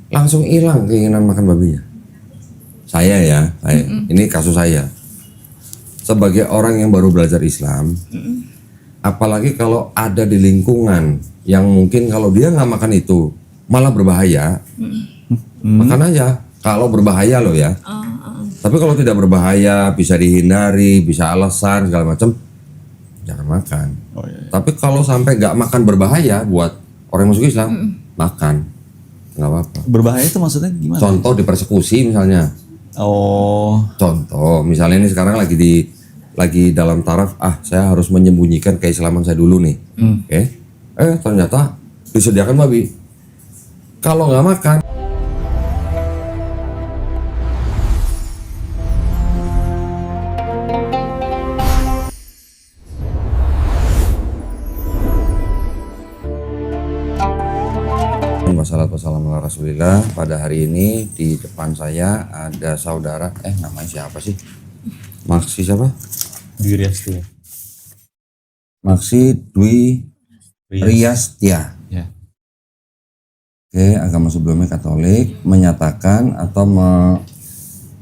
langsung hilang keinginan makan babinya. Saya ya, ini kasus saya. Sebagai orang yang baru belajar Islam, apalagi kalau ada di lingkungan yang mungkin kalau dia nggak makan itu malah berbahaya, makan aja. Kalau berbahaya loh ya. Tapi kalau tidak berbahaya, bisa dihindari, bisa alasan segala macam, jangan makan. Tapi kalau sampai nggak makan berbahaya buat orang yang masuk Islam, makan, nggak apa-apa. Berbahaya itu maksudnya gimana? Contoh dipersekusi misalnya. Contoh, misalnya ini sekarang lagi dalam taraf, saya harus menyembunyikan keislaman saya dulu nih. Ternyata disediakan babi. Kalau nggak makan, wassalamualaikum warahmatullahi wabarakatuh. Pada hari ini di depan saya ada saudara, namanya siapa sih? Maksi siapa? Dwi Riastia. Maksi Dwi Riastia. Ya. Oke, agama sebelumnya Katolik, menyatakan atau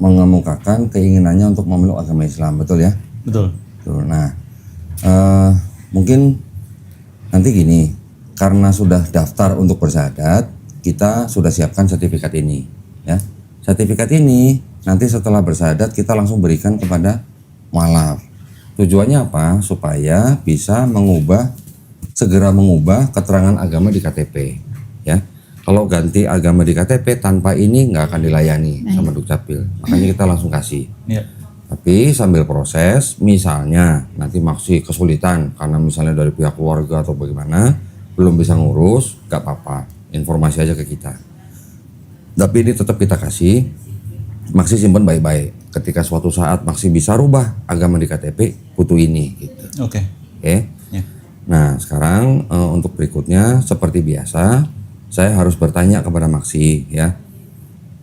mengemukakan keinginannya untuk memeluk agama Islam, betul ya? Betul. Nah, mungkin nanti gini, karena sudah daftar untuk bersyahadat, kita sudah siapkan sertifikat ini, ya. Sertifikat ini nanti setelah bersyahadat kita langsung berikan kepada mualaf. Tujuannya apa? Supaya bisa segera mengubah keterangan agama di KTP, ya. Kalau ganti agama di KTP tanpa ini nggak akan dilayani sama Dukcapil. Makanya kita langsung kasih. Ya. Tapi sambil proses, misalnya nanti masih kesulitan karena misalnya dari pihak keluarga atau bagaimana, belum bisa ngurus, gak apa-apa, informasi aja ke kita. Tapi ini tetap kita kasih, Maksi simpen baik-baik. Ketika suatu saat Maksi bisa rubah agama di KTP, butuh ini gitu. Oke. Ya. Nah sekarang untuk berikutnya seperti biasa, saya harus bertanya kepada Maksi ya.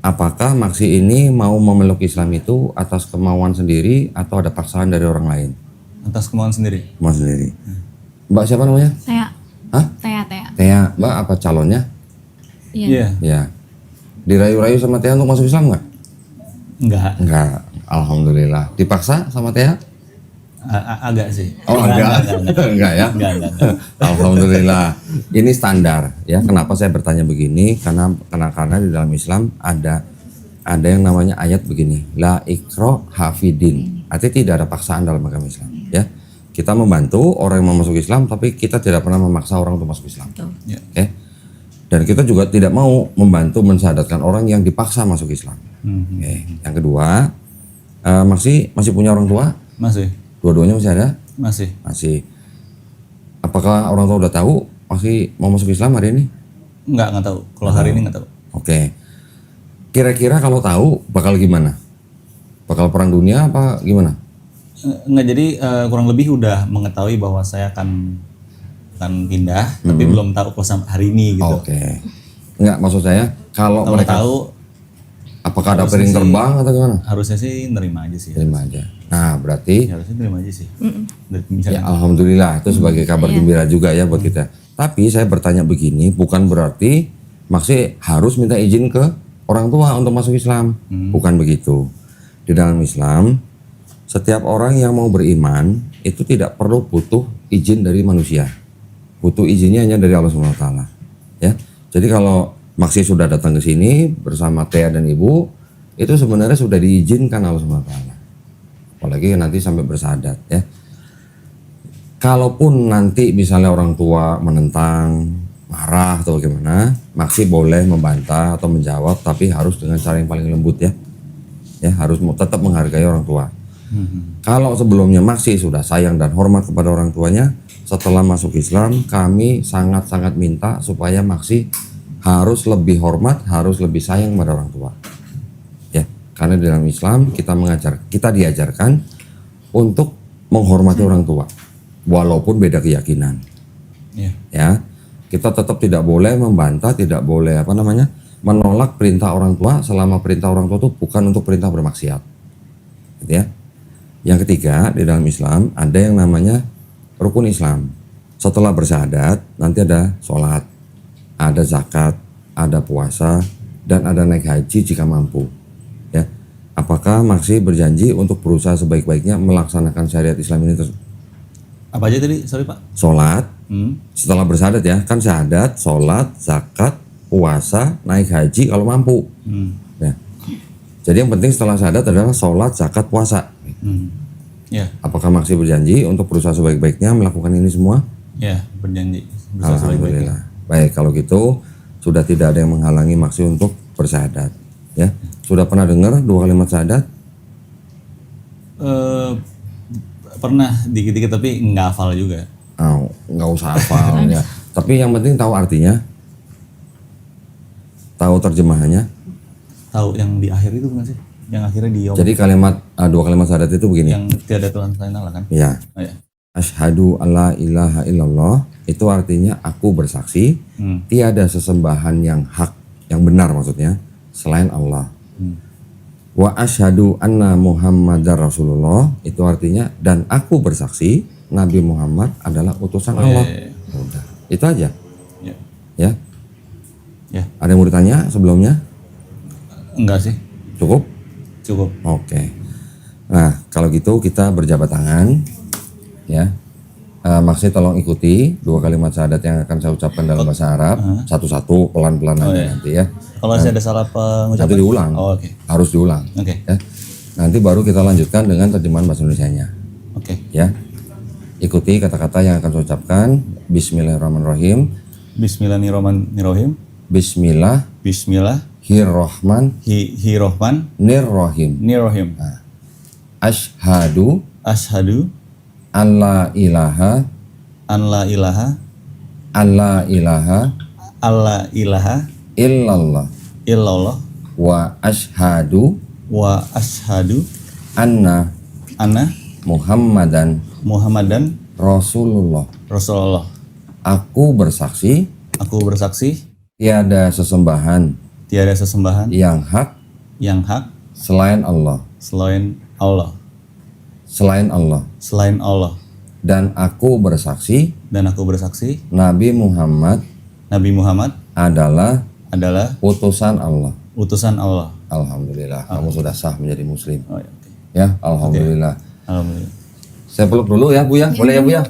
Apakah Maksi ini mau memeluk Islam itu atas kemauan sendiri atau ada paksaan dari orang lain? Atas kemauan sendiri. Kemauan sendiri. Mbak siapa namanya? Saya. Hah? Tea, Mbak apa calonnya? Iya. Ya. Dirayu-rayu sama Tea untuk masuk Islam nggak? Enggak. Alhamdulillah. Dipaksa sama Tea? Agak sih. Oh enggak. Enggak ya? Enggak. Alhamdulillah. Ini standar ya. Kenapa saya bertanya begini? Karena di dalam Islam ada yang namanya ayat begini. La ikro hafidin. Artinya tidak ada paksaan dalam agama Islam. Ya. Kita membantu orang yang mau masuk Islam, tapi kita tidak pernah memaksa orang untuk masuk Islam. Okay? Dan kita juga tidak mau membantu mensyahadatkan orang yang dipaksa masuk Islam. Okay. Yang kedua, masih punya orang tua? Masih. Dua-duanya masih ada? Masih. Apakah orang tua udah tahu masih mau masuk Islam hari ini? Enggak tahu. Kalau hari ini enggak tahu. Oke. Kira-kira kalau tahu bakal gimana? Bakal perang dunia apa gimana? Enggak, jadi kurang lebih udah mengetahui bahwa saya akan pindah, tapi belum tahu kalau sampai hari ini gitu. Oke. Enggak, maksud saya kalau mereka tahu, apakah ada piring terbang atau gimana? Harusnya sih nerima aja sih. Terima aja. Nah, berarti harusnya nerima aja sih. Ya alhamdulillah, itu sebagai kabar gembira juga ya buat kita. Tapi saya bertanya begini, bukan berarti Maksi harus minta izin ke orang tua untuk masuk Islam. Bukan begitu. Di dalam Islam, setiap orang yang mau beriman itu tidak perlu butuh izin dari manusia. Butuh izinnya hanya dari Allah SWT. Ya. Jadi kalau Maksi sudah datang ke sini bersama Tea dan Ibu, itu sebenarnya sudah diizinkan Allah SWT. Apalagi nanti sampai bersyahadat ya. Kalaupun nanti misalnya orang tua menentang, marah atau bagaimana, Maksi boleh membantah atau menjawab, tapi harus dengan cara yang paling lembut ya. Ya, harus tetap menghargai orang tua. Kalau sebelumnya Maksi sudah sayang dan hormat kepada orang tuanya, setelah masuk Islam kami sangat-sangat minta supaya Maksi harus lebih hormat, harus lebih sayang pada orang tua. Ya, karena di dalam Islam kita diajarkan untuk menghormati orang tua, walaupun beda keyakinan. Ya, kita tetap tidak boleh membantah, tidak boleh menolak perintah orang tua selama perintah orang tua itu bukan untuk perintah bermaksiat. Gitu ya. Yang ketiga, di dalam Islam ada yang namanya rukun Islam. Setelah bersyahadat, nanti ada sholat, ada zakat, ada puasa, dan ada naik haji jika mampu. Ya, apakah Maksi berjanji untuk berusaha sebaik-baiknya melaksanakan syariat Islam ini Apa aja tadi? Sorry Pak. sholat, Hmm. setelah bersyahadat ya, kan syahadat, sholat, zakat, puasa, naik haji kalau mampu. Ya. Jadi yang penting setelah syahadat adalah sholat, zakat, puasa. Ya, Apakah Maksi berjanji untuk berusaha sebaik-baiknya melakukan ini semua? ya berjanji. Berusaha sebaik-baiknya. Alhamdulillah. Baik, kalau gitu sudah tidak ada yang menghalangi Maksi untuk bersyahadat. Ya, sudah pernah dengar 2 kalimat syahadat? Pernah dikit-dikit tapi nggak hafal juga. Oh, nggak usah hafal ya. Tapi yang penting tahu artinya, tahu terjemahannya. Tahu yang di akhir itu bukan sih? Yang akhirnya di Jadi kalimat 2 kalimat syahadat itu begini. yang tiada Tuhan selain Allah kan? Ya, Oh, ya. asyhadu alla ilaha illallah itu artinya aku bersaksi tiada sesembahan yang hak, yang benar maksudnya selain Allah. Wa asyhadu anna Muhammadar Rasulullah itu artinya dan aku bersaksi Nabi Muhammad adalah utusan Allah. iya. Udah, itu aja. Ya. Ya. Ya. Ada yang mau ditanya sebelumnya? Enggak sih, Cukup? cukup. Oke. Nah, kalau gitu kita berjabat tangan, ya. Maksudnya tolong ikuti 2 kalimat syahadat yang akan saya ucapkan dalam bahasa Arab, satu-satu pelan-pelan aja nanti ya. Kalau saya ada salah pengucapan. Nanti diulang, Oh, oke. harus diulang. Oke. Ya. Nanti baru kita lanjutkan dengan terjemahan bahasa Indonesianya, Oke. ya. Ikuti kata-kata yang akan saya ucapkan. Bismillahirrahmanirrahim. Bismillahirrahmanirrahim. Bismillahirrahmanirrahim. Bismillahirrahmanirrahim. Asyhadu Asyhadu an la ilaha an la ilaha alla ilaha alla ilaha illallah illallah wa asyhadu wa asyhadu anna anna Muhammadan Muhammadan Rasulullah. Rasulullah. Aku bersaksi Aku bersaksi tiada sesembahan tiada sesembahan yang hak yang hak selain Allah, selain Allah. selain Allah. Selain Allah. Dan aku bersaksi Dan aku bersaksi Nabi Muhammad Nabi Muhammad adalah adalah utusan Allah. utusan Allah. Alhamdulillah, kamu sudah sah menjadi muslim. Oh, ya, oke. Ya, alhamdulillah. Alhamdulillah. Saya peluk dulu ya, Bu ya. Boleh ya, Bu ya?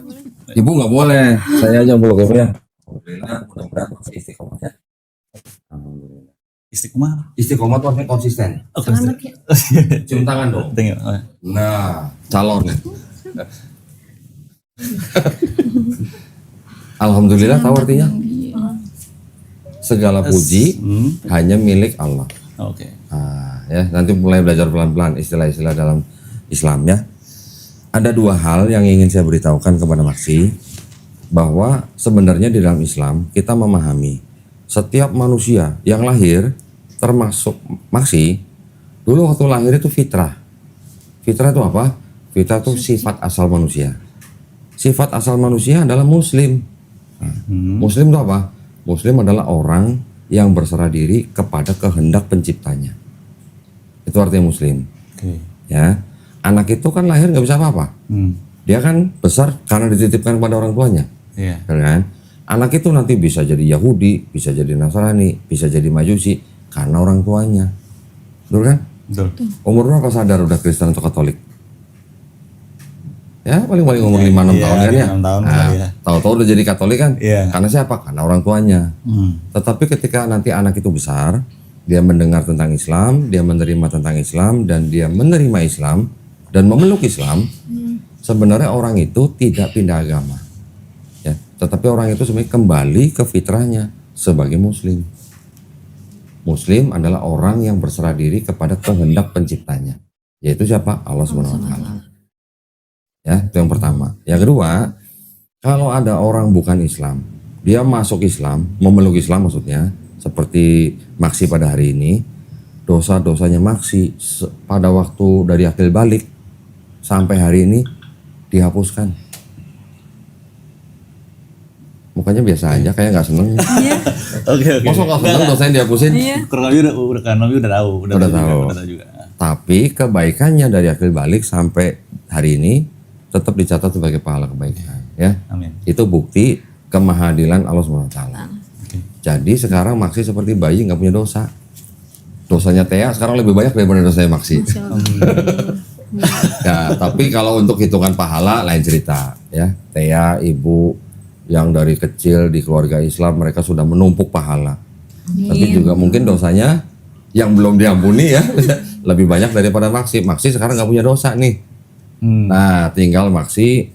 Ibu nggak boleh. Saya aja yang peluk ya, Bu ya. Alhamdulillah, mudah-mudahan masih istiqomah ya. Alhamdulillah. Istiqomah. Istiqomah itu artinya konsisten. Selamat ya. Cium tangan dong. Tengok. Oh, ya. Nah, calon. Alhamdulillah, tahu artinya? Segala puji hanya milik Allah. Oke. Nah, ya, nanti mulai belajar pelan-pelan istilah-istilah dalam Islam ya. Ada 2 hal yang ingin saya beritahukan kepada Maksi, bahwa sebenarnya di dalam Islam kita memahami setiap manusia yang lahir, termasuk Maksi, dulu waktu lahir itu fitrah. Fitrah itu apa? Fitrah itu sifat asal manusia. Sifat asal manusia adalah muslim. Nah, muslim itu apa? Muslim adalah orang yang berserah diri kepada kehendak penciptanya. Itu artinya muslim. Oke. Ya, anak itu kan lahir nggak bisa apa-apa. Dia kan besar karena dititipkan kepada orang tuanya. Iya. Kan? Anak itu nanti bisa jadi Yahudi, bisa jadi Nasrani, bisa jadi Majusi karena orang tuanya. Betul kan? Betul. Umur berapa sadar udah Kristen atau Katolik? Ya paling-paling umur 5-6 tahun kan ya. 5-6 tahun Nah, kali ya. tahu-tahu udah jadi Katolik kan? Iya. Karena siapa? Karena orang tuanya. Tetapi ketika nanti anak itu besar, dia mendengar tentang Islam, dia menerima tentang Islam, dan dia menerima Islam dan memeluk Islam, sebenarnya orang itu tidak pindah agama. Ya, tetapi orang itu sebenarnya kembali ke fitrahnya sebagai Muslim. Muslim adalah orang yang berserah diri kepada kehendak penciptanya, yaitu siapa? Allah Subhanahu wa taala. Ya, itu yang pertama. Yang kedua, kalau ada orang bukan Islam, dia masuk Islam, memeluk Islam maksudnya, seperti Maksi pada hari ini, dosa-dosanya Maksi pada waktu dari akil balik sampai hari ini dihapuskan. Mukanya biasa aja, kayak nggak seneng. Oke. Masa nggak seneng dosanya dihapusin? Kurang lebih udah tahu. Udah tahu juga. Tapi kebaikannya dari akil balik sampai hari ini tetap dicatat sebagai pahala kebaikan. Ya, Amin. itu bukti kemahadilan Allah SWT. Oke. Jadi sekarang Maksi seperti bayi nggak punya dosa. Dosanya Tea sekarang lebih banyak daripada dosanya Maksi. Masya Allah. Ya, tapi kalau untuk hitungan pahala lain cerita ya. Tea, ibu yang dari kecil di keluarga Islam mereka sudah menumpuk pahala. Tapi juga mungkin dosanya yang belum diampuni ya lebih banyak daripada Maksi. Maksi sekarang nggak punya dosa nih. Nah, tinggal Maksi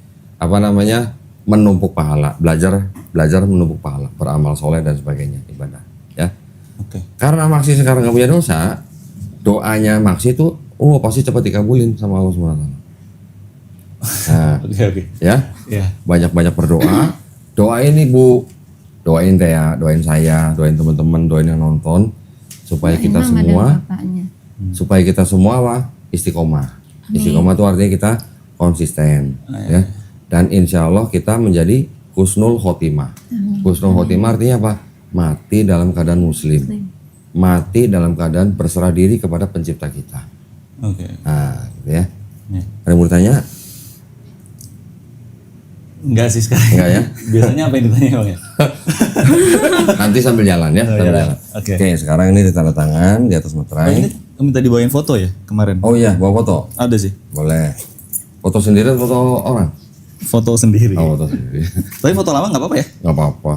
menumpuk pahala, belajar menumpuk pahala, beramal soleh dan sebagainya, ibadah ya. Oke. Karena Maksi sekarang nggak punya dosa, doanya Maksi itu pasti cepat dikabulin sama Allah SWT. Nah, Oke. ya, Ya. banyak-banyak berdoa. Doain ibu, doain Tea, doain saya, doain teman-teman, doain yang nonton supaya kita Mama dan semua, bapaknya. supaya kita semua istiqomah. Istiqomah itu artinya kita konsisten, ya. Dan insya Allah kita menjadi husnul khotimah. Husnul khotimah artinya apa? Mati dalam keadaan muslim, mati dalam keadaan berserah diri kepada pencipta kita. Oke. Nah, gitu ya. Ya. Ada yang mau ditanya? Enggak sih sekarang. Enggak ya? Biasanya apa yang ditanya Bang ya? Nanti sambil jalan ya. Sambil jalan. jalan. Oke. Oke, sekarang ini ditanda tangan di atas Bang, materai. ini minta dibawain foto ya kemarin? Oh iya, bawa foto. Ada sih. Boleh. Foto sendiri atau foto orang? Foto sendiri. Oh, foto sendiri. Tapi foto lama nggak apa-apa ya? Nggak apa-apa.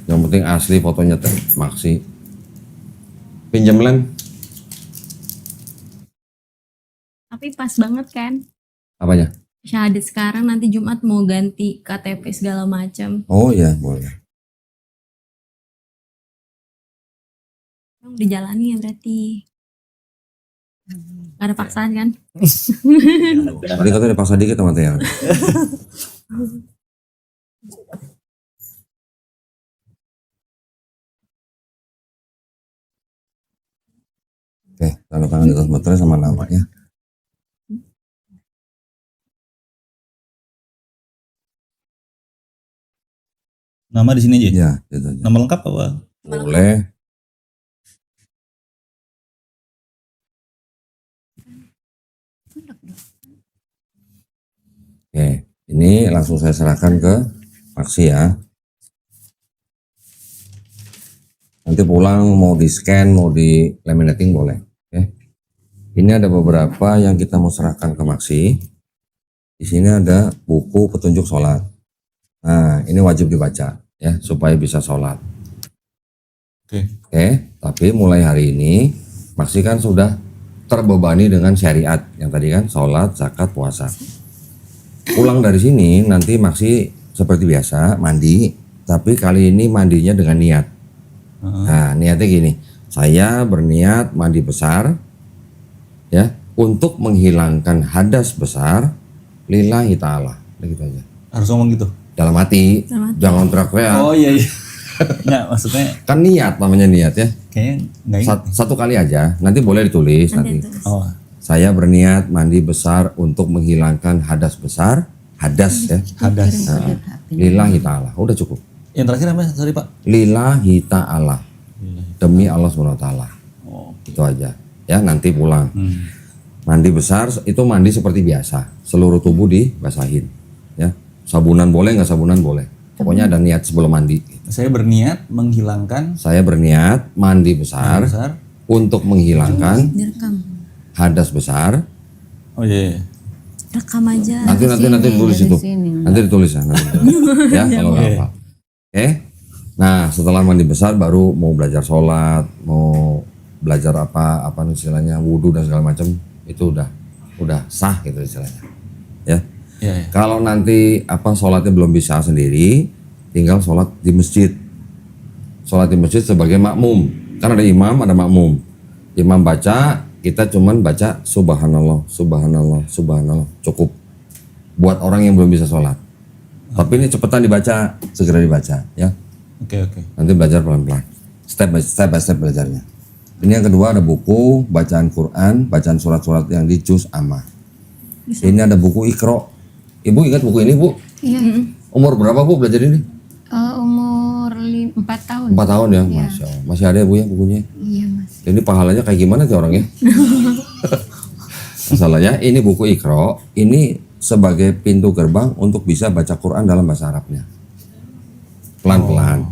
Yang penting asli fotonya Maksi. Pinjam lem. Tapi pas banget kan? Apanya? Syahadat sekarang nanti Jumat mau ganti KTP segala macam. Oh iya, boleh. Dijalani ya berarti. Gak ada paksaan kan? Tadi katanya dipaksa dikit sama Tia. Oke, tanda tangan di atas materai sama nama ya. Nama di sini aja. Iya, itu aja. Nama lengkap apa? Boleh. Oke, ini langsung saya serahkan ke Maksi ya. Nanti pulang mau di scan, mau di laminating boleh. Oke. Ini ada beberapa yang kita mau serahkan ke Maksi. Di sini ada buku petunjuk sholat. Nah, ini wajib dibaca ya supaya bisa sholat. Oke. Oke, tapi mulai hari ini Maksi kan sudah terbebani dengan syariat yang tadi kan sholat, zakat, puasa. Pulang dari sini nanti Maksi seperti biasa mandi, tapi kali ini mandinya dengan niat. Nah, niatnya gini, saya berniat mandi besar ya untuk menghilangkan hadas besar lillahi ta'ala. Gitu aja. Harus ngomong gitu. Dalam hati, Dalam hati. jangan teriak-teriak. Oh iya iya. Nggak, maksudnya Kan niat namanya niat ya. kayaknya nggak ingat. Satu kali aja, nanti boleh ditulis nanti. Nanti tulis. Oh. Saya berniat mandi besar untuk menghilangkan hadas besar, hadas ya. Hadas. Lillahi ta'ala, udah cukup. Yang terakhir apa? Sorry Pak. Lillahi ta'ala, demi Allah SWT. Oh. Itu aja. Ya, nanti pulang. Mandi besar itu mandi seperti biasa, seluruh tubuh dibasahin. Ya, sabunan boleh nggak sabunan boleh. Pokoknya ada niat sebelum mandi. Saya berniat menghilangkan Saya berniat mandi besar besar. untuk menghilangkan Direkam. hadas besar. Oh iya. Iya. Rekam aja. Nanti ditulis itu. Nanti ditulis ya. Nanti ditulis. Ya kalau nggak apa. Oke. Nah setelah mandi besar baru mau belajar sholat, mau belajar apa istilahnya wudhu dan segala macam itu udah sah gitu istilahnya. Ya. Iya. Iya. Kalau nanti sholatnya belum bisa sendiri, tinggal sholat di masjid. Sholat di masjid sebagai makmum. Kan ada imam, ada makmum. Imam baca, kita cuman baca subhanallah, subhanallah, subhanallah. Cukup. Buat orang yang belum bisa sholat. Tapi ini cepetan dibaca, segera dibaca ya. Oke oke. Nanti belajar pelan-pelan. Step by step belajarnya. Ini yang kedua ada buku bacaan Quran, bacaan surat-surat yang di juz amma. Ini ada buku Iqra. Ibu ingat buku ini, Bu? Iya. Umur berapa, Bu, belajar ini? Umur 4 tahun. 4 tahun ya, Masya Allah. Masih ada ya, Bu, ya bukunya? Iya mas. Ini pahalanya kayak gimana tuh orangnya? Masalahnya ini buku Iqra, ini sebagai pintu gerbang untuk bisa baca Quran dalam bahasa Arabnya. Pelan-pelan.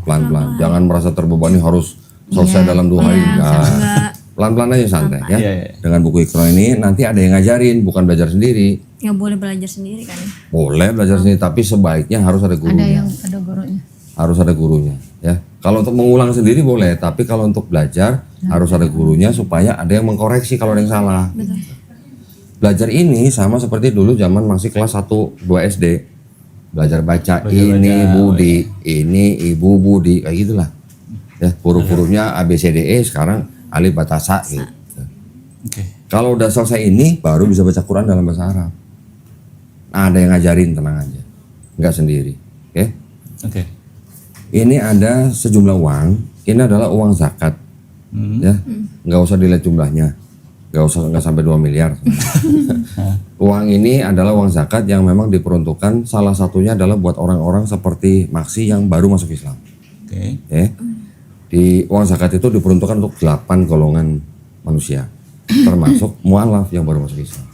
Jangan merasa terbebani harus selesai dalam 2 hari. Enggak. Pelan-pelan aja santai ya. Iya, iya. Dengan buku Iqra ini nanti ada yang ngajarin, bukan belajar sendiri. Nggak boleh belajar sendiri kan? Boleh belajar sendiri, tapi sebaiknya harus ada gurunya. Ada gurunya. Harus ada gurunya ya. Kalau untuk mengulang sendiri boleh, tapi kalau untuk belajar harus ada gurunya supaya ada yang mengkoreksi kalau ada yang salah. Belajar ini sama seperti dulu zaman masih kelas 1 2 SD. Belajar baca ini Budi, ini Ibu Budi, kayak gitulah. Ya, huruf-hurufnya A B C D E, sekarang alif bata sa gitu. Oke. Kalau udah selesai ini baru bisa baca Quran dalam bahasa Arab. Nah, ada yang ngajarin, tenang aja. Enggak sendiri. Oke. Oke. Ini ada sejumlah uang. Ini adalah uang zakat. Ya. Nggak usah dilihat jumlahnya. Nggak sampai 2 miliar. Uang ini adalah uang zakat yang memang diperuntukkan, salah satunya adalah buat orang-orang seperti Maksi yang baru masuk Islam. Oke. Ya. Di uang zakat itu diperuntukkan untuk 8 golongan manusia, termasuk mualaf yang baru masuk Islam.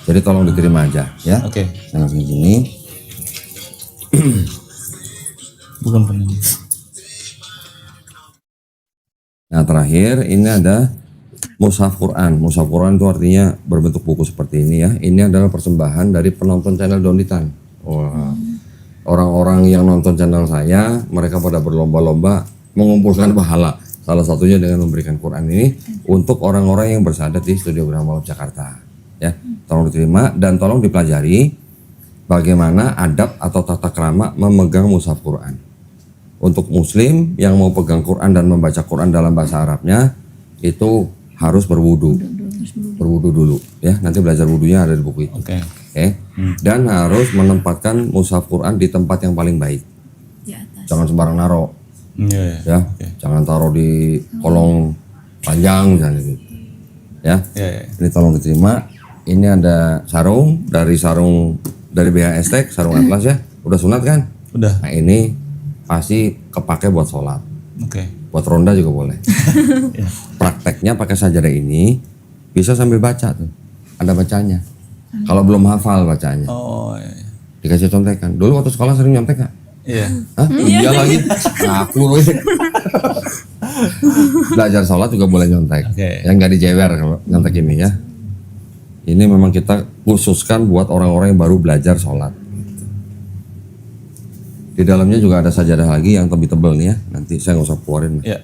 Jadi tolong diterima aja ya. Oke. Saya langsung gini. Bukan pernah. Nah terakhir ini ada Mushaf Quran. Mushaf Quran itu artinya berbentuk buku seperti ini ya. Ini adalah persembahan dari penonton channel Donitan. Wah. Orang-orang yang nonton channel saya, mereka pada berlomba-lomba mengumpulkan pahala. Salah satunya dengan memberikan Quran ini untuk orang-orang yang bersahadat di Studio Gramalab Jakarta. Ya, tolong diterima dan tolong dipelajari bagaimana adab atau tata krama memegang mushaf Quran. Untuk muslim yang mau pegang Quran dan membaca Quran dalam bahasa Arabnya itu harus berwudu. Berwudu dulu ya. Nanti belajar wudunya ada di buku itu. Oke. Oke. Dan harus menempatkan mushaf Quran di tempat yang paling baik. Di atas. Jangan sembarang naro Iya, iya. ya. Jangan taruh di kolong panjang misalnya gitu. Ya. Iya, iya. Ini tolong diterima. Ini ada sarung dari BHS sarung atlas ya. Udah sunat kan? Udah. Nah ini pasti kepake buat sholat, Oke. buat ronda juga boleh. Prakteknya pakai sajadah ini bisa sambil baca tuh, ada bacanya. Kalau belum hafal bacanya, Oh, iya. Iya. dikasih contekan. Dulu waktu sekolah sering nyontek nggak? Iya. Hah? Iya lagi. Ngaku lu. Belajar sholat juga boleh nyontek. Oke. Yang nggak dijewer kalau nyontek ini ya. Ini memang kita khususkan buat orang-orang yang baru belajar sholat. Di dalamnya juga ada sajadah lagi yang lebih tebal nih ya. Nanti saya nggak usah keluarin. Iya.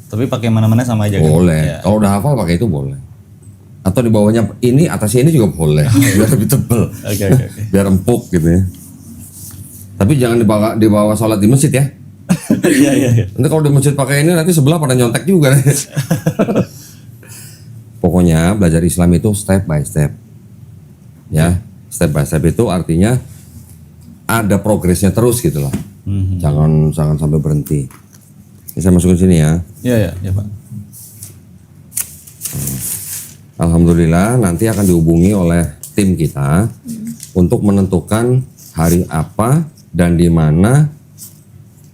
Tapi pakai mana-mana sama aja kan? Boleh. Iya. Kalau udah hafal pakai itu boleh. Atau di bawahnya ini, atasnya ini juga boleh. Biar lebih tebal. Oke, oke, oke. Biar empuk gitu ya. Tapi jangan dibawa sholat di masjid ya. Iya, iya, iya. Nanti kalau di masjid pakai ini nanti sebelah pada nyontek juga. Pokoknya belajar Islam itu step by step. Ya, step by step itu artinya ada progresnya terus gitu lah. Jangan sampai berhenti. Ini saya masukin sini ya. Iya, iya, iya, Pak. Alhamdulillah nanti akan dihubungi oleh tim kita untuk menentukan hari apa dan di mana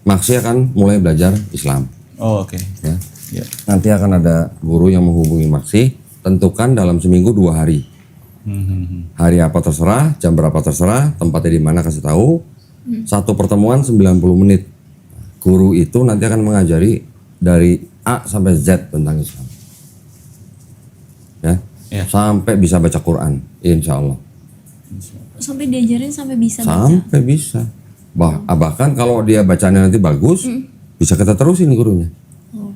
Maksi akan mulai belajar Islam. Oh, oke. Ya. Iya. Nanti akan ada guru yang menghubungi Maksi, tentukan dalam seminggu 2 hari. Hari apa terserah, jam berapa terserah, tempatnya di mana kasih tahu. Satu pertemuan 90 menit. Guru itu nanti akan mengajari dari A sampai Z tentang Islam. Ya, Iya. sampai bisa baca Quran, insya Allah. Sampai diajarin sampai bisa baca. Sampai bisa. Bahkan kalau dia bacanya nanti bagus, bisa kita terusin gurunya. Oh,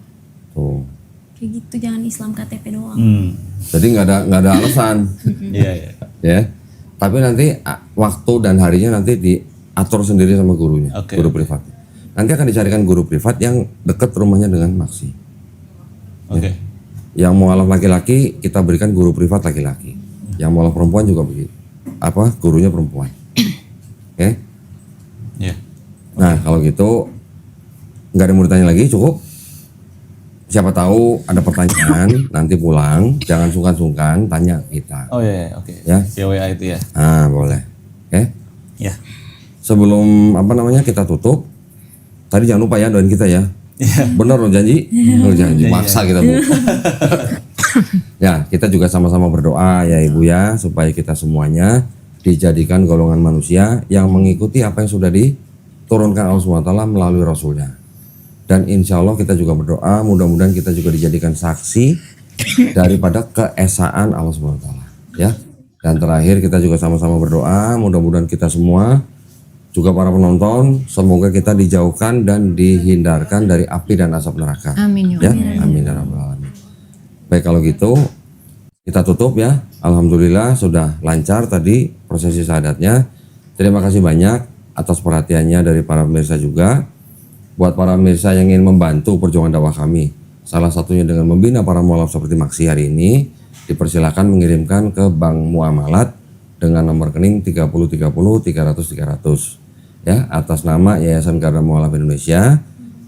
Tuh. kayak gitu, jangan Islam KTP doang. Jadi nggak ada alasan. Iya, iya. Ya, tapi nanti waktu dan harinya nanti diatur sendiri sama gurunya, Oke, guru oke. privat. Nanti akan dicarikan guru privat yang dekat rumahnya dengan Maksi. Oke. Yang mualaf laki-laki kita berikan guru privat laki-laki. Yang mualaf perempuan juga begitu. Gurunya perempuan. Oke. Iya. Nah kalau gitu nggak ada yang mau ditanya lagi, cukup. Siapa tahu ada pertanyaan nanti pulang, jangan sungkan-sungkan tanya kita. Oh, iya, iya, oke. Ya. Via WA itu ya. Ah boleh. Oke. Iya. Sebelum kita tutup, tadi jangan lupa ya doain kita ya. Bener loh janji? Oh, janji maksa kita Bu. Ya kita juga sama-sama berdoa ya Ibu ya, supaya kita semuanya dijadikan golongan manusia yang mengikuti apa yang sudah diturunkan Allah SWT melalui Rasulnya. Dan insya Allah kita juga berdoa mudah-mudahan kita juga dijadikan saksi daripada keesaan Allah Subhanahu wa taala, ya. Dan terakhir kita juga sama-sama berdoa, mudah-mudahan kita semua juga para penonton semoga kita dijauhkan dan dihindarkan dari api dan asap neraka. Amin Ya, amin ya rabbal alamin. Baik kalau gitu kita tutup ya. Alhamdulillah sudah lancar tadi prosesi syahadatnya. Terima kasih banyak atas perhatiannya dari para pemirsa juga. Buat para pemirsa yang ingin membantu perjuangan dakwah kami, salah satunya dengan membina para mualaf seperti Maksi hari ini, dipersilakan mengirimkan ke Bank Muamalat dengan nomor rekening 3030 300 300 ya, atas nama Yayasan Garda Mualaf Indonesia,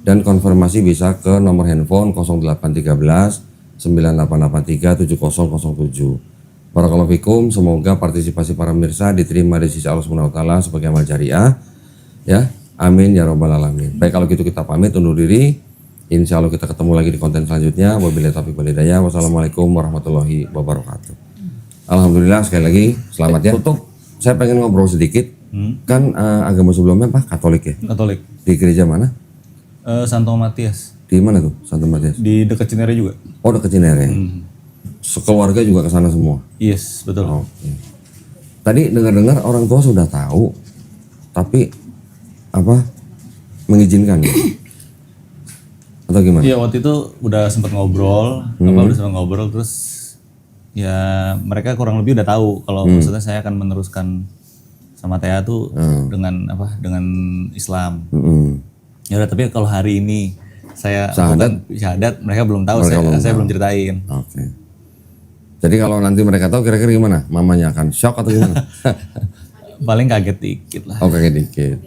dan konfirmasi bisa ke nomor handphone 0813 9883 7007. Barakallahu fikum, semoga partisipasi para pemirsa diterima di sisi Allah Subhanahu wa taala sebagai amal jariah ya. Amin ya rabbal alamin. Baik kalau gitu kita pamit undur diri. Insya Allah kita ketemu lagi di konten selanjutnya. Wabillahi taufiq wal hidayah. Wassalamualaikum warahmatullahi wabarakatuh. Alhamdulillah sekali lagi selamat ya. Tutup, saya pengen ngobrol sedikit. Kan agama sebelumnya apa? Katolik ya? Katolik. Di gereja mana? Santo Matias. Di mana tuh Santo Matias? Di dekat Cinere juga. Oh dekat Cinere. Sekeluarga juga ke sana semua. Yes, betul. Oke. Tadi dengar-dengar orang tua sudah tahu, tapi apa mengizinkan ya? Atau gimana? Iya, waktu itu udah sempat ngobrol, udah sempat ngobrol, terus ya mereka kurang lebih udah tahu kalau maksudnya saya akan meneruskan sama Tea tuh dengan apa? Dengan Islam. Ya udah, tapi kalau hari ini saya syahadat, mereka belum tahu, saya belum ceritain. Oke. Jadi kalau nanti mereka tahu kira-kira gimana? Mamanya akan shock atau gimana? Paling kaget dikit lah. Oh kaget dikit.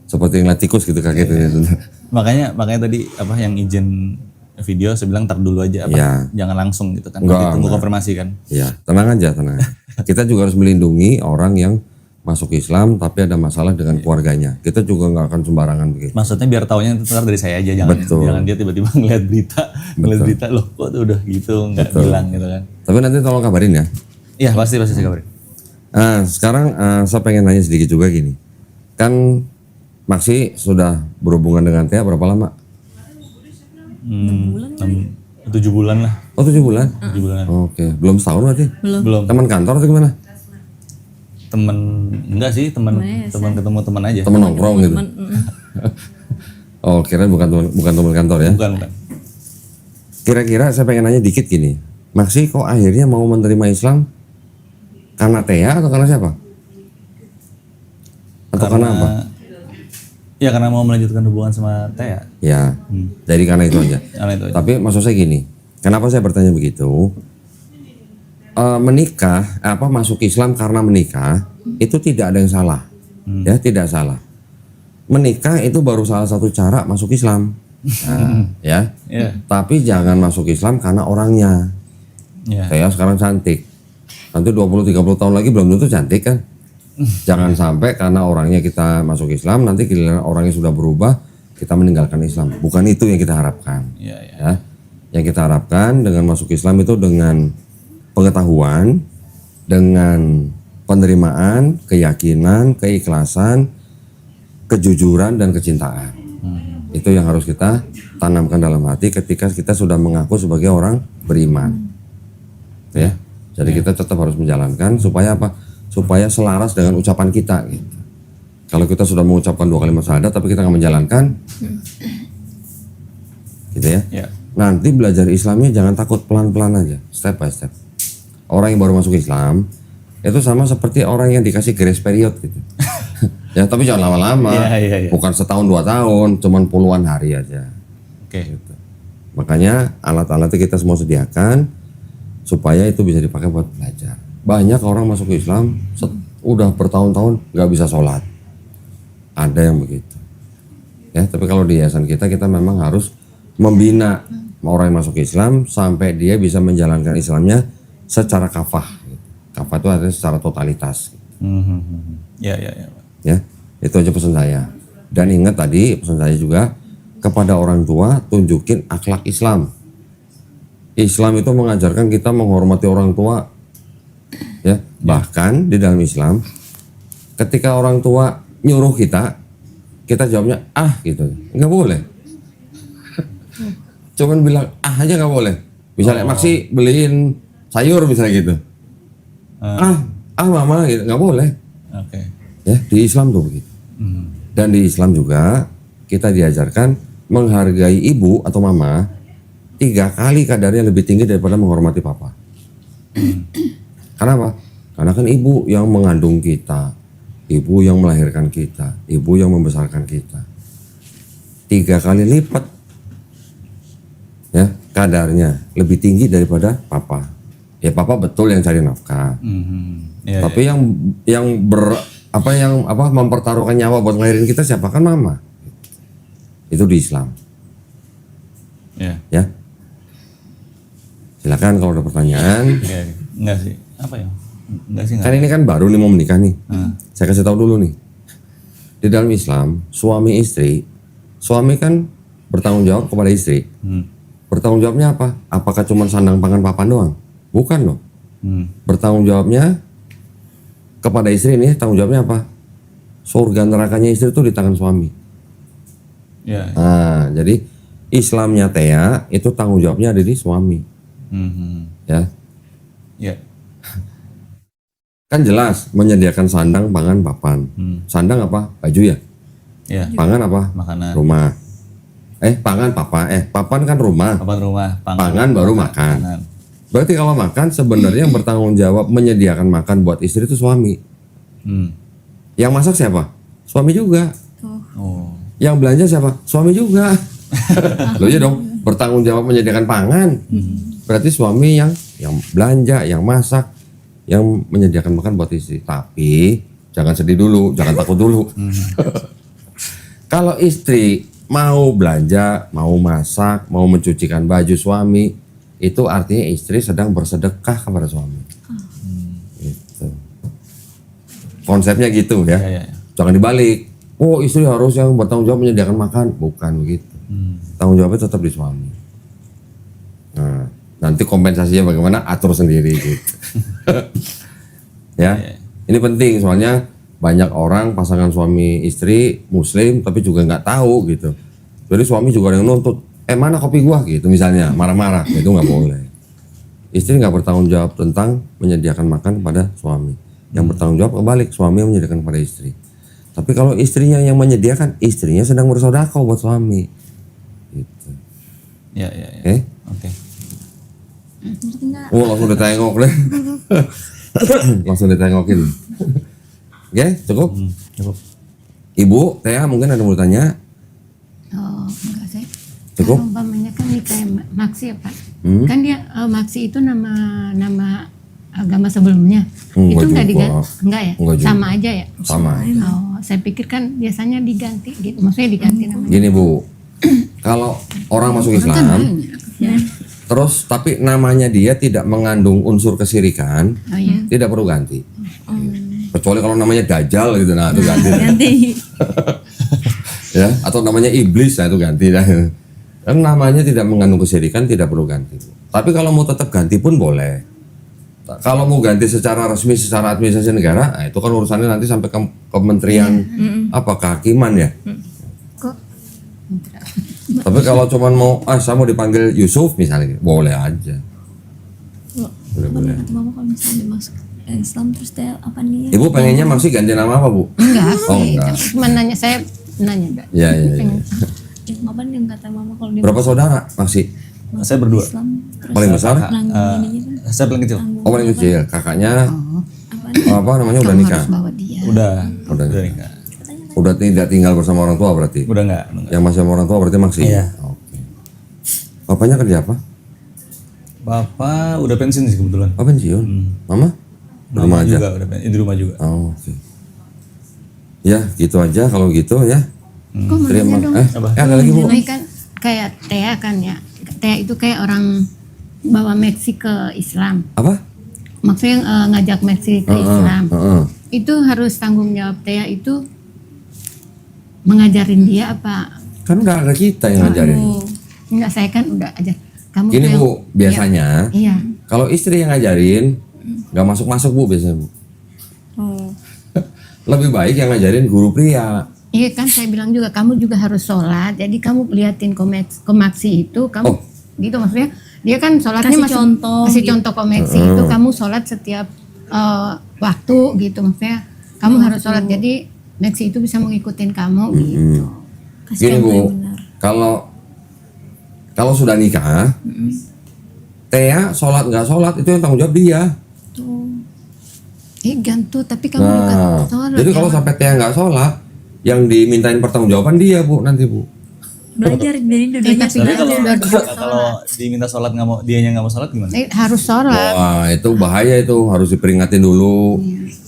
Seperti ngeliat tikus gitu kaget gitu. Makanya tadi apa yang izin video saya bilang ntar dulu aja apa, Iya. jangan langsung gitu kan. Enggak, Tunggu enggak. konfirmasi kan. Ya tenang aja, tenang. Kita juga harus melindungi orang yang masuk Islam tapi ada masalah dengan keluarganya. Kita juga nggak akan sembarangan begitu. Maksudnya biar taunya ntar dari saya aja, jangan dia tiba-tiba ngeliat berita loh kok tuh udah gitu nggak bilang gitu kan. Tapi nanti tolong kabarin ya. Iya pasti saya kabarin. Sekarang saya pengen nanya sedikit juga gini. Kan Maksi sudah berhubungan dengan Tia berapa lama? 7 bulan lah. Oh 7 bulan? 7 bulan. Oke, belum setahun berarti? Belum. Teman kantor atau gimana? Temen enggak sih, teman ketemu teman aja. Teman nongkrong gitu? Oh kira bukan teman kantor ya? Bukan. Kira-kira saya pengen nanya dikit gini. Maksi kok akhirnya mau menerima Islam karena Tia atau karena siapa? Atau karena apa? Ya karena mau melanjutkan hubungan sama Tea. Ya, jadi karena itu aja. Karena itu aja. Tapi maksud saya gini, kenapa saya bertanya begitu? Menikah, masuk Islam karena menikah itu tidak ada yang salah, ya tidak salah. Menikah itu baru salah satu cara masuk Islam, ya. Iya. Tapi jangan masuk Islam karena orangnya. Iya. Saya sekarang cantik, nanti 20-30 tahun lagi belum tentu cantik kan? Jangan sampai karena orangnya kita masuk Islam, nanti giliran orangnya sudah berubah, kita meninggalkan Islam. Bukan itu yang kita harapkan. Iya. Ya. Yang kita harapkan dengan masuk Islam itu dengan pengetahuan, dengan penerimaan, keyakinan, keikhlasan, kejujuran dan kecintaan. Itu yang harus kita tanamkan dalam hati ketika kita sudah mengaku sebagai orang beriman. Ya. Jadi kita tetap harus menjalankan supaya apa? Supaya selaras dengan ucapan kita gitu. Kalau kita sudah mengucapkan 2 kalimat syahadat tapi kita nggak menjalankan, gitu ya. Iya. Nanti belajar Islamnya jangan takut, pelan-pelan aja, step by step. Orang yang baru masuk Islam itu sama seperti orang yang dikasih grace period gitu. Ya tapi jangan lama-lama, Iya. bukan setahun 2 tahun, cuman puluhan hari aja. Oke. Gitu. Makanya alat-alatnya kita semua sediakan supaya itu bisa dipakai buat belajar. Banyak orang masuk Islam udah bertahun-tahun nggak bisa sholat. Ada yang begitu. Ya, tapi kalau di yayasan kita memang harus membina orang yang masuk Islam sampai dia bisa menjalankan Islamnya secara kafah. Kafah itu artinya secara totalitas. Ya. Ya, itu aja pesan saya. Dan ingat tadi pesan saya juga kepada orang tua, tunjukin akhlak Islam. Islam itu mengajarkan kita menghormati orang tua. Ya, bahkan di dalam Islam ketika orang tua nyuruh kita jawabnya gitu, nggak boleh. Cuman bilang aja nggak boleh. Misalnya Maksi beliin sayur misalnya gitu. Mama gitu, nggak boleh. Oke. Ya, di Islam tuh begitu. Dan di Islam juga kita diajarkan menghargai ibu atau mama 3 kali kadarnya lebih tinggi daripada menghormati papa. Kenapa? Karena kan ibu yang mengandung kita, ibu yang melahirkan kita, ibu yang membesarkan kita. 3 kali lipat ya kadarnya lebih tinggi daripada papa. Ya papa betul yang cari nafkah. Iya, Tapi yang mempertaruhkan nyawa buat ngelahirin kita siapa? Kan mama. Itu di Islam. Iya. Ya. Silakan kalau ada pertanyaan. Iya. Enggak sih. Apa ya? Enggak sih. Kan ini kan baru nih mau menikah nih. Saya kasih tahu dulu nih. Di dalam Islam, suami istri, suami kan bertanggung jawab kepada istri. Bertanggung jawabnya apa? Apakah cuma sandang pangan papan doang? Bukan loh. Bertanggung jawabnya kepada istri ini, tanggung jawabnya apa? Surga nerakanya istri itu di tangan suami. Iya. Nah, jadi Islamnya Tea itu tanggung jawabnya ada di suami. Ya. Iya. Kan jelas menyediakan sandang, pangan, papan. Sandang apa? Baju ya? Iya. Pangan apa? Makanan. Rumah. Pangan papan kan rumah. Papan rumah, Pangan baru makan. Berarti kalau makan sebenarnya yang bertanggung jawab menyediakan makan buat istri itu suami. Yang masak siapa? Suami juga. Oh. Yang belanja siapa? Suami juga. Loh ya dong, bertanggung jawab menyediakan pangan. Berarti suami yang belanja, yang masak, yang menyediakan makan buat istri. Tapi jangan sedih dulu, jangan takut dulu. Kalau istri mau belanja, mau masak, mau mencucikan baju suami, itu artinya istri sedang bersedekah kepada suami. Gitu. Konsepnya gitu ya. Iya. Jangan dibalik. Oh, istri harus yang bertanggung jawab menyediakan makan. Bukan begitu. Tanggung jawabnya tetap di suami. Nah, nanti kompensasinya bagaimana atur sendiri gitu. Ya. Ini penting soalnya banyak orang pasangan suami istri muslim tapi juga nggak tahu gitu. Jadi suami juga ada yang nuntut, mana kopi gua gitu misalnya, marah-marah, itu nggak boleh. Istri nggak bertanggung jawab tentang menyediakan makan kepada suami. Yang bertanggung jawab kebalik, suami yang menyediakan kepada istri. Tapi kalau istrinya yang menyediakan, istrinya sedang bersedekah buat suami. Gitu. Iya. Oke. Langsung ditengok deh. Langsung ditengokin. Oke, cukup? Cukup. Ibu, Tea mungkin ada yang mau tanya? Oh, enggak sih. Cukup? Kalau umpamanya kan ini kayak Maksi ya Pak. Kan dia Maksi itu nama agama sebelumnya. Itu enggak diganti? Enggak ya? Enggak juga. Sama aja ya? Sama. Oh, saya pikir kan biasanya diganti gitu. Maksudnya diganti namanya. Gini Bu, kalau orang masuk Islam, terus tapi namanya dia tidak mengandung unsur kesirikan, Oh iya. tidak perlu ganti. Kecuali kalau namanya Dajjal gitu, nah itu ganti. Ganti. Ya, atau namanya iblis, nah itu ganti. Kan namanya tidak mengandung kesirikan, tidak perlu ganti. Tapi kalau mau tetap ganti pun boleh. Kalau mau ganti secara resmi, secara administrasi negara, nah itu kan urusannya nanti sampai ke Kementerian Kehakiman ya. Kok? Tapi kalau cuman mau, saya mau dipanggil Yusuf misalnya, boleh aja. Boleh. Mama kalau misalnya masuk Islam terus dia apa nih? Ibu pengennya masih ganti nama apa Bu? Enggak Oh, sih. enggak. Cuma nanya, saya nanya enggak. Iya. Mama yang kata mama kalau dia Berapa saudara masih? Saya berdua. Islam terus Paling besar? Saya paling kecil. Oh paling kecil. Kakaknya apa namanya udah Kamu nikah? harus bawa dia. Udah Udah nikah. Udah tidak tinggal bersama orang tua berarti? Udah enggak. Yang masih sama orang tua berarti masih? Iya. Oke. Bapaknya kerja apa? Bapak udah pensiun sih kebetulan. Oh pensiun. Mama? Di rumah aja? Juga udah di rumah juga. Oh, oke. Ya gitu aja kalau gitu ya. Kok mau Terima. nanya dong? Ada lagi Bu? Ini kan kayak Tea kan ya. Tea itu kayak orang bawa Meksi ke Islam. Apa? Maksudnya ngajak Meksi ke Islam. Heeh. Itu harus tanggung jawab Tea itu mengajarin dia apa? Kan udah ada kita yang ngajarin. Enggak, saya kan udah aja. Kamu Gini tuh yang- Bu, biasanya Iya. kalau istri yang ngajarin nggak masuk-masuk Bu biasanya Bu. Lebih baik yang ngajarin guru pria. Iya kan saya bilang juga kamu juga harus sholat. Jadi kamu liatin ke Maksi itu kamu Oh. gitu maksudnya Dia kan sholatnya Kasih contoh kasih gitu. contoh ke Maxi itu kamu sholat setiap waktu gitu, maksudnya kamu harus sholat, jadi Maxi itu bisa mengikutin kamu gitu. Kasih Gini contoh Bu, yang benar. kalau sudah nikah, Tea sholat nggak sholat itu yang tanggung jawab dia. Tuh. Gantung, tapi kamu bukan Nah, sholat. jadi kalau sampai Tea nggak sholat, yang dimintain pertanggungjawaban dia Bu nanti Bu. Belajar dari dua-duanya. tapi Tapi kalau diminta sholat nggak mau, dianya nggak mau sholat gimana? harus sholat. Wah itu bahaya itu, harus diperingatin dulu.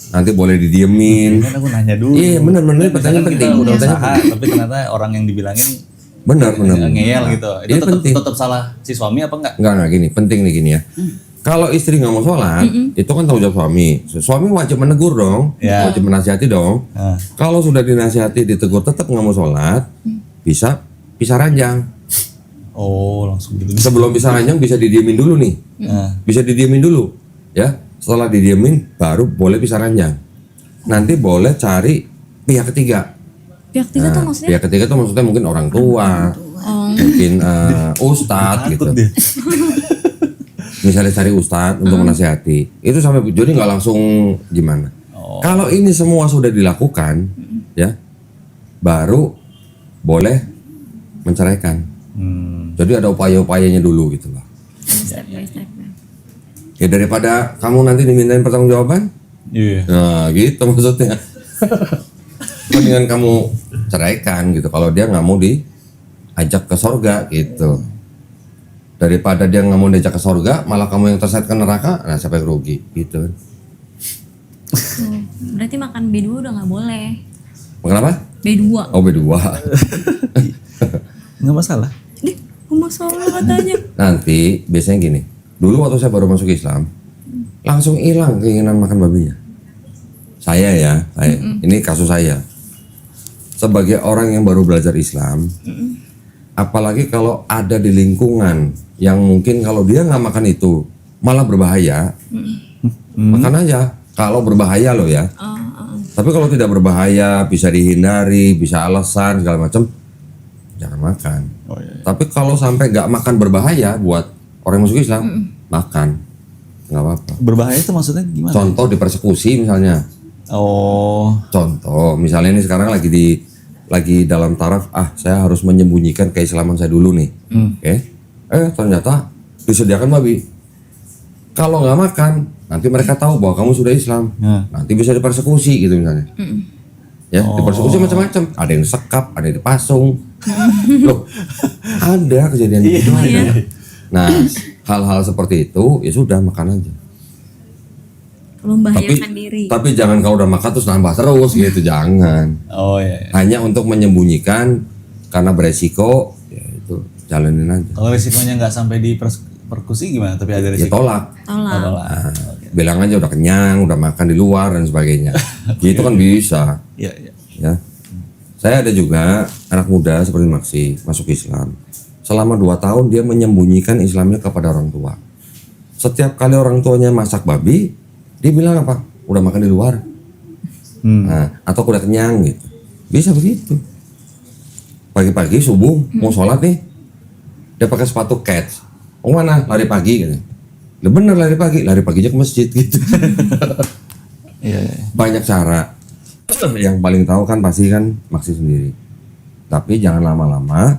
Nanti boleh didiemin. Kan aku nanya dulu. Iya benar-benar Misalkan pertanyaan kita penting. udah Pertanyaan usaha, tapi ternyata orang yang dibilangin benar. ngeyel gitu. Itu Iya, penting. tetap salah si suami apa enggak? Enggak gini, penting nih gini ya. Kalau istri nggak mau sholat, itu kan tanggung jawab suami. Suami wajib menegur dong, Ya. wajib menasihati dong. Nah. Kalau sudah dinasihati, ditegur tetap nggak mau sholat, bisa pisah ranjang. Oh langsung gitu. Sebelum pisah ranjang bisa didiemin dulu nih, Nah, bisa didiemin dulu, ya. Setelah didiemin, baru boleh pisah ranjang. Nanti boleh cari pihak ketiga. Pihak ketiga tuh maksudnya? Pihak ketiga tuh maksudnya mungkin orang tua, mungkin ustadz gitu. takut deh. Misalnya cari ustadz untuk menasihati, itu sampai jadi nggak langsung gimana. Kalau ini semua sudah dilakukan, ya, baru boleh menceraikan. Jadi ada upaya-upayanya dulu gitu loh. Step by step. Ya daripada kamu nanti dimintain pertanggungjawaban, Iya. nah gitu maksudnya. Mendingan kamu ceraikan gitu. Kalau dia nggak mau diajak ke sorga gitu. Daripada dia nggak mau diajak ke sorga, malah kamu yang terseret ke neraka, nah siapa yang rugi gitu. Tuh. Berarti makan B2 udah nggak boleh. Kenapa? B2. Oh B2. Nggak masalah. Masalah katanya. Nanti biasanya gini. Dulu waktu saya baru masuk Islam, langsung hilang keinginan makan babinya. Saya ya, ini kasus saya. Sebagai orang yang baru belajar Islam, apalagi kalau ada di lingkungan yang mungkin kalau dia nggak makan itu malah berbahaya, makan aja. Kalau berbahaya loh ya. Tapi kalau tidak berbahaya, bisa dihindari, bisa alasan segala macam, jangan makan. Oh iya. Tapi kalau sampai nggak makan berbahaya buat orang yang masuk Islam, makan, nggak apa-apa. Berbahaya itu maksudnya gimana? Contoh dipersekusi misalnya. Oh. Contoh, misalnya ini sekarang lagi dalam taraf, saya harus menyembunyikan keislaman saya dulu nih, oke? Ternyata disediakan babi. Kalau nggak makan, nanti mereka tahu bahwa kamu sudah Islam, nanti bisa dipersekusi gitu misalnya. Ya, dipersekusi macam-macam. Ada yang sekap, ada yang dipasung. Loh, ada kejadian gitu. Ada. Nah, hal-hal seperti itu ya sudah makan aja. Membahayakan diri. Tapi jangan kalau udah makan terus nambah terus gitu, jangan. Oh iya. Hanya untuk menyembunyikan karena beresiko, ya itu jalanin aja. Kalau risikonya nggak sampai di persekusi gimana? Tapi ada Ya risiko. tolak. Oh, tolak. Bilang aja udah kenyang, udah makan di luar dan sebagainya. Gitu kan bisa. Iya, iya. Ya. Saya ada juga anak muda seperti Maxi masuk Islam. Selama 2 tahun dia menyembunyikan Islamnya kepada orang tua. Setiap kali orang tuanya masak babi, dia bilang apa? Udah makan di luar. Nah, atau udah kenyang gitu. Bisa begitu. Pagi-pagi subuh mau sholat nih, dia pakai sepatu kets. Oh mana? Lari pagi gitu. Lah bener lari paginya ke masjid gitu. Iya, iya. Banyak cara. Yang paling tahu kan pasti kan Maxi sendiri. Tapi jangan lama-lama,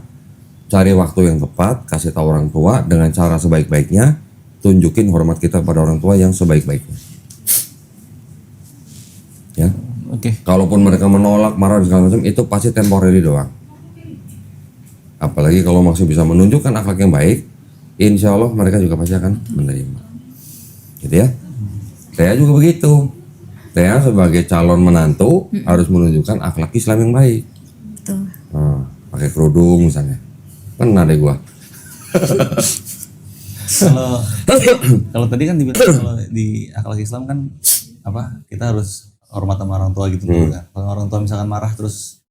cari waktu yang tepat, kasih tahu orang tua dengan cara sebaik-baiknya, tunjukin hormat kita pada orang tua yang sebaik-baiknya. Ya, Oke. kalaupun mereka menolak, marah dan segala macam, itu pasti temporary doang. Apalagi kalau Maxi bisa menunjukkan akhlak yang baik, insya Allah mereka juga pasti akan menerima. Gitu ya. Saya juga begitu. Saya sebagai calon menantu harus menunjukkan akhlak Islam yang baik. Betul. Nah, pakai kerudung misalnya. Kena deh gua. Kalau tadi kan dibilang kalau di akhlak Islam kan apa? Kita harus hormat sama orang tua gitu kan. Kalau orang tua misalkan marah terus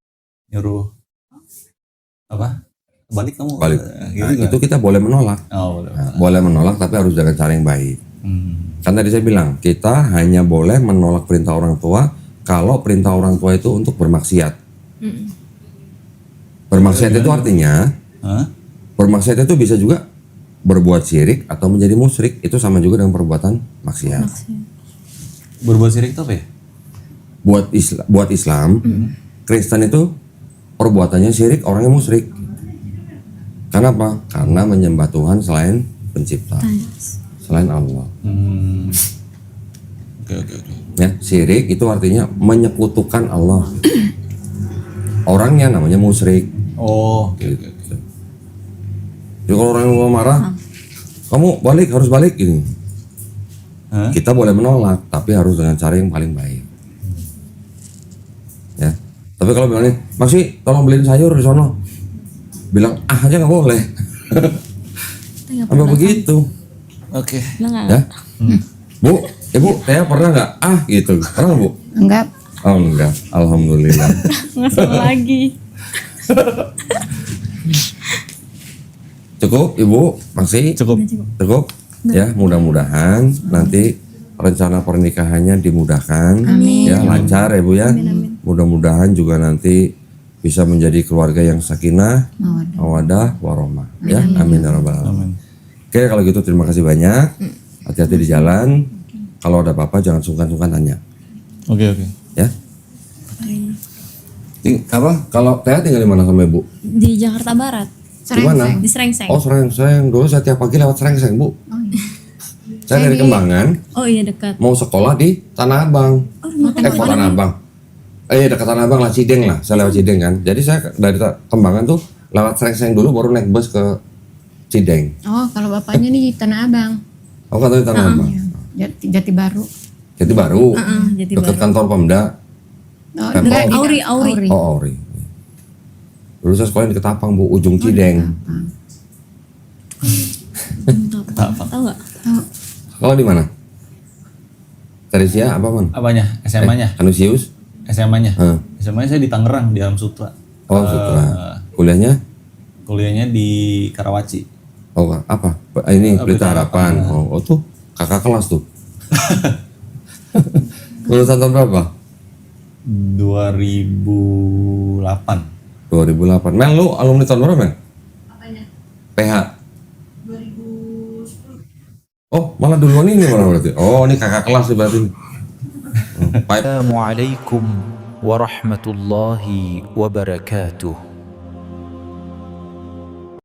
nyuruh apa? Balik kamu. Balik. Gitu Nah, itu kita boleh menolak. Oh, boleh. Nah, boleh menolak tapi harus dengan cara yang baik. Kan tadi saya bilang, kita hanya boleh menolak perintah orang tua kalau perintah orang tua itu untuk bermaksiat. Bermaksiat itu artinya, Hah? bermaksiat itu bisa juga berbuat syirik atau menjadi musyrik itu sama juga dengan perbuatan maksiat. Berbuat syirik itu apa ya? Buat Islam, Kristen itu perbuatannya syirik, orangnya musyrik. Karena apa? Karena menyembah Tuhan selain pencipta, selain Allah. Oke. Ya, syirik itu artinya menyekutukan Allah. Orangnya namanya musyrik. Oh, oke. Jadi kalau orang yang marah, kamu harus balik gini. Hah? Kita boleh menolak, tapi harus dengan cara yang paling baik. Ya. Tapi kalau bilangnya, Maksi, tolong beliin sayur di sono. Bilang aja nggak boleh. Apa begitu? Oke. Ya. Bu, Ibu, saya pernah nggak gitu? Pernah nggak, Bu? Enggak. Oh enggak, alhamdulillah. Nggak salah lagi. Cukup, Ibu, Maksi? Cukup. Ya, mudah-mudahan nanti rencana pernikahannya dimudahkan, ya lancar ya Bu ya. Mudah-mudahan juga nanti bisa menjadi keluarga yang sakinah, mawaddah, warahmah. Ya, amin ya rabbal alamin. Oke, kalau gitu terima kasih banyak. Hati-hati di jalan. Kalau ada apa-apa jangan sungkan-sungkan tanya. Oke. Ya. Kalau Teh tinggal di mana sama Ibu? Di Jakarta Barat. Di mana? Di Serengseng. Oh, Serengseng. Dulu saya tiap pagi lewat Serengseng, Bu. Saya dari Kembangan. Oh iya dekat. Mau sekolah di Tanah Abang. Kok Tanah Abang? Dekat Tanah Abang lah, Cideng lah. Saya lewat Cideng kan. Jadi saya dari Kembangan tuh lewat Serengseng dulu baru naik bus ke Cideng. Oh, kalau bapaknya nih Tanah Abang. Aku katanya Tanah Abang. Jati Baru. Jati Baru. Jati Dekat Baru. kantor Pemda. Oh, Pemprov. enggak, Auri. Oh, Auri. Dulu saya sekolah di Ketapang, Bu, ujung Cideng. Ketapang. Tahu nggak? Sekolah di mana? Teresia apa man? Apanya? SMA-nya? Anusius? SMA-nya? Hah. SMA-nya saya di Tangerang, di Alam Sutra. Oh, Sutra. Kuliahnya? Kuliahnya di Karawaci. Oh, apa? Ini Pelita Pelita Harapan. Harapan. Oh, tuh kakak kelas tuh. Lulusan tahun berapa? 2008. 2008. Mel, lu alumni tahun berapa, Mel? Apanya? PH. 2010. Oh, malah duluan ini malah berarti. Oh, ini kakak kelas nih berarti. Assalamualaikum warahmatullahi wabarakatuh.